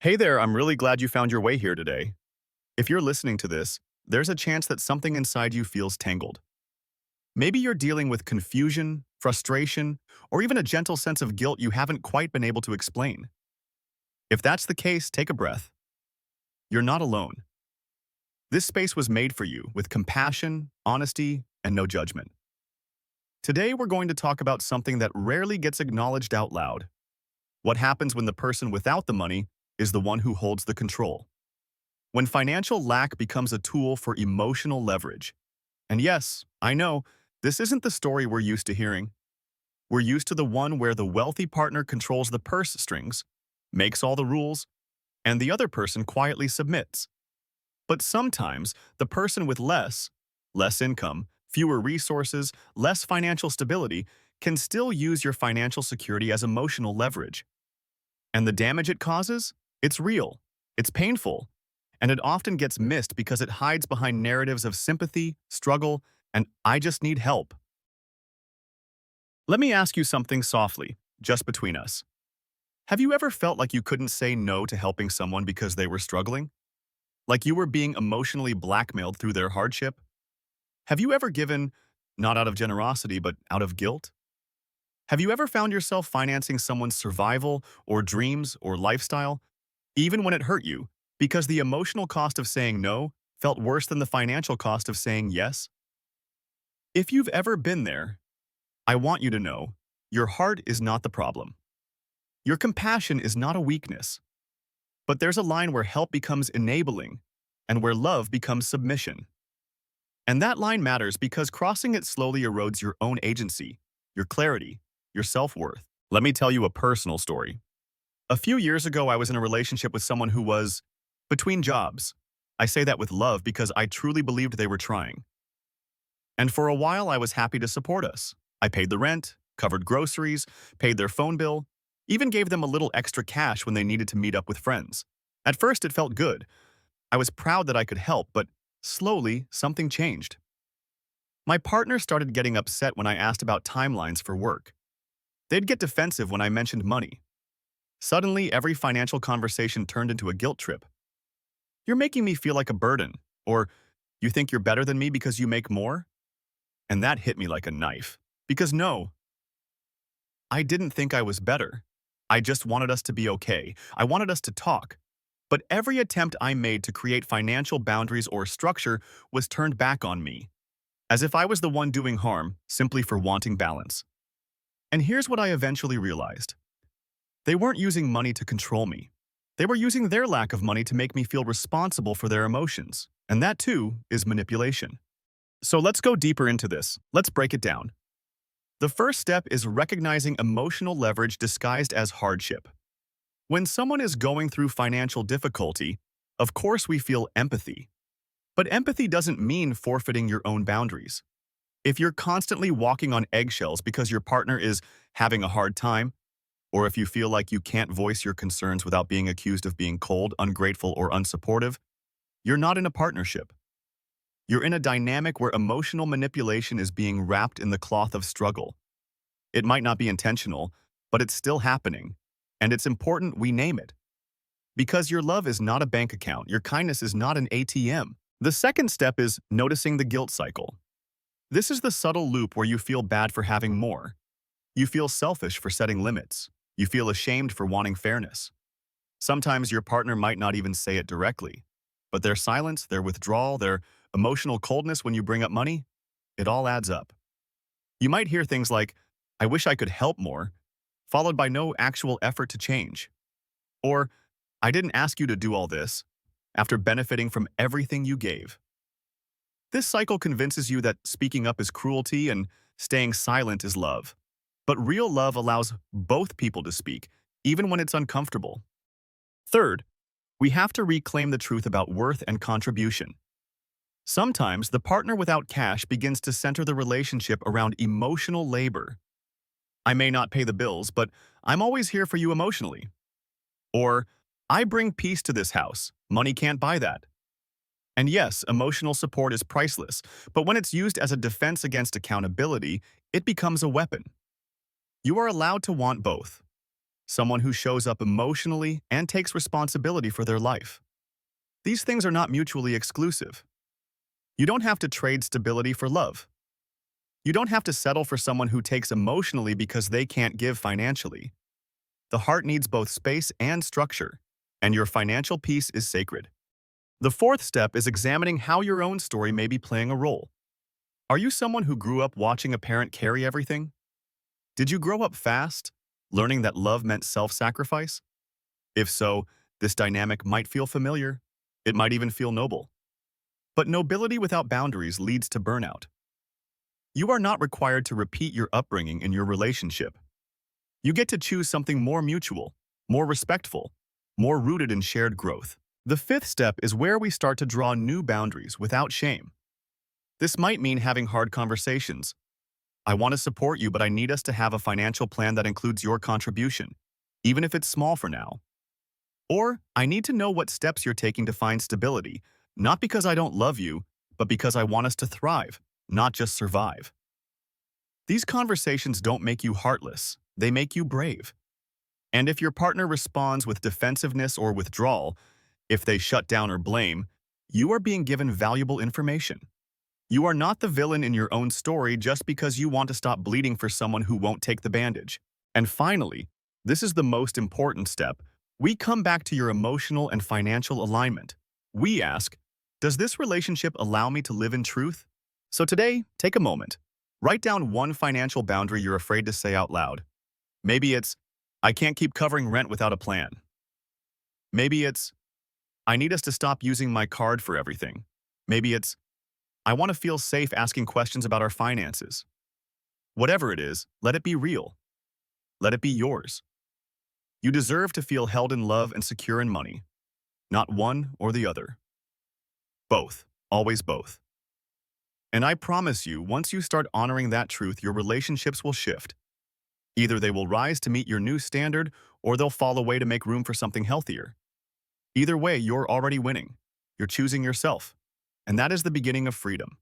Hey there, I'm really glad you found your way here today. If you're listening to this, there's a chance that something inside you feels tangled. Maybe you're dealing with confusion, frustration, or even a gentle sense of guilt you haven't quite been able to explain. If that's the case, take a breath. You're not alone. This space was made for you with compassion, honesty, and no judgment. Today, we're going to talk about something that rarely gets acknowledged out loud. What happens when the person without the money is the one who holds the control? When financial lack becomes a tool for emotional leverage. And yes, I know, this isn't the story we're used to hearing. We're used to the one where the wealthy partner controls the purse strings, makes all the rules, and the other person quietly submits. But sometimes, the person with less income, fewer resources, less financial stability, can still use your financial security as emotional leverage. And the damage it causes? It's real, it's painful, and it often gets missed because it hides behind narratives of sympathy, struggle, and "I just need help." Let me ask you something softly, just between us. Have you ever felt like you couldn't say no to helping someone because they were struggling? Like you were being emotionally blackmailed through their hardship? Have you ever given, not out of generosity, but out of guilt? Have you ever found yourself financing someone's survival or dreams or lifestyle, even when it hurt you, because the emotional cost of saying no felt worse than the financial cost of saying yes? If you've ever been there, I want you to know, your heart is not the problem. Your compassion is not a weakness. But there's a line where help becomes enabling and where love becomes submission. And that line matters because crossing it slowly erodes your own agency, your clarity, your self-worth. Let me tell you a personal story. A few years ago, I was in a relationship with someone who was between jobs. I say that with love because I truly believed they were trying. And for a while, I was happy to support us. I paid the rent, covered groceries, paid their phone bill, even gave them a little extra cash when they needed to meet up with friends. At first, it felt good. I was proud that I could help, but slowly, something changed. My partner started getting upset when I asked about timelines for work. They'd get defensive when I mentioned money. Suddenly, every financial conversation turned into a guilt trip. "You're making me feel like a burden," or "You think you're better than me because you make more?" And that hit me like a knife. Because no, I didn't think I was better. I just wanted us to be okay. I wanted us to talk. But every attempt I made to create financial boundaries or structure was turned back on me, as if I was the one doing harm simply for wanting balance. And here's what I eventually realized. They weren't using money to control me. They were using their lack of money to make me feel responsible for their emotions. And that, too, is manipulation. So let's go deeper into this. Let's break it down. The first step is recognizing emotional leverage disguised as hardship. When someone is going through financial difficulty, of course we feel empathy. But empathy doesn't mean forfeiting your own boundaries. If you're constantly walking on eggshells because your partner is having a hard time, or if you feel like you can't voice your concerns without being accused of being cold, ungrateful, or unsupportive, you're not in a partnership. You're in a dynamic where emotional manipulation is being wrapped in the cloth of struggle. It might not be intentional, but it's still happening, and it's important we name it. Because your love is not a bank account, your kindness is not an ATM. The second step is noticing the guilt cycle. This is the subtle loop where you feel bad for having more. You feel selfish for setting limits. You feel ashamed for wanting fairness. Sometimes your partner might not even say it directly, but their silence, their withdrawal, their emotional coldness when you bring up money, it all adds up. You might hear things like, "I wish I could help more," followed by no actual effort to change. Or, "I didn't ask you to do all this," after benefiting from everything you gave. This cycle convinces you that speaking up is cruelty and staying silent is love. But real love allows both people to speak, even when it's uncomfortable. Third, we have to reclaim the truth about worth and contribution. Sometimes the partner without cash begins to center the relationship around emotional labor. "I may not pay the bills, but I'm always here for you emotionally." Or, "I bring peace to this house. Money can't buy that." And yes, emotional support is priceless, but when it's used as a defense against accountability, it becomes a weapon. You are allowed to want both. someone who shows up emotionally and takes responsibility for their life. These things are not mutually exclusive. You don't have to trade stability for love. You don't have to settle for someone who takes emotionally because they can't give financially. The heart needs both space and structure, and your financial peace is sacred. The fourth step is examining how your own story may be playing a role. Are you someone who grew up watching a parent carry everything? Did you grow up fast, learning that love meant self-sacrifice? If so, this dynamic might feel familiar. It might even feel noble. But nobility without boundaries leads to burnout. You are not required to repeat your upbringing in your relationship. You get to choose something more mutual, more respectful, more rooted in shared growth. The fifth step is where we start to draw new boundaries without shame. This might mean having hard conversations. I want to support you, but I need us to have a financial plan that includes your contribution, even if it's small for now. Or, I need to know what steps you're taking to find stability, not because I don't love you, but because I want us to thrive, not just survive. These conversations don't make you heartless, they make you brave. And if your partner responds with defensiveness or withdrawal, if they shut down or blame, you are being given valuable information. You are not the villain in your own story just because you want to stop bleeding for someone who won't take the bandage. And finally, this is the most important step. We come back to your emotional and financial alignment. We ask, does this relationship allow me to live in truth? So today, take a moment. Write down one financial boundary you're afraid to say out loud. Maybe it's, I can't keep covering rent without a plan. Maybe it's, I need us to stop using my card for everything. Maybe it's, I want to feel safe asking questions about our finances. Whatever it is, let it be real. Let it be yours. You deserve to feel held in love and secure in money. Not one or the other. Both. Always both. And I promise you, once you start honoring that truth, your relationships will shift. Either they will rise to meet your new standard, or they'll fall away to make room for something healthier. Either way, you're already winning. You're choosing yourself. And that is the beginning of freedom.